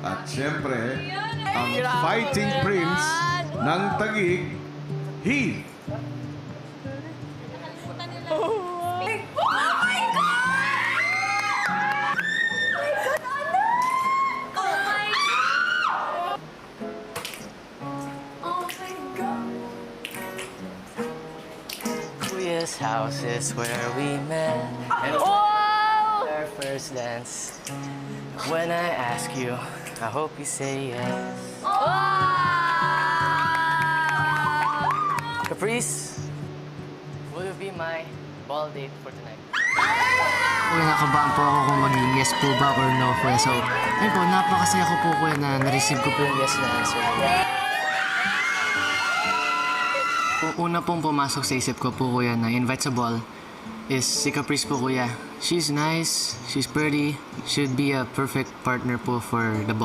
At siyempre, ang fighting prince ng Taguig, Heath. Oh my God! Oh my God! Oh my God! Kuya's house is where we met. And our first dance. When I ask you, I hope you say yes. Caprice, will you be my ball date for tonight? Kuya, nakabahan po ako kung maging yes po ba or no, kuya. So, ayun po, napakasaya ko po, kuya, na na-receive ko po yung yes na answer. Kung una pong pumasok sa isip ko po, kuya, na invite sa ball is si Caprice po, kuya. She's nice, she's pretty, should be a perfect partner po for the ball.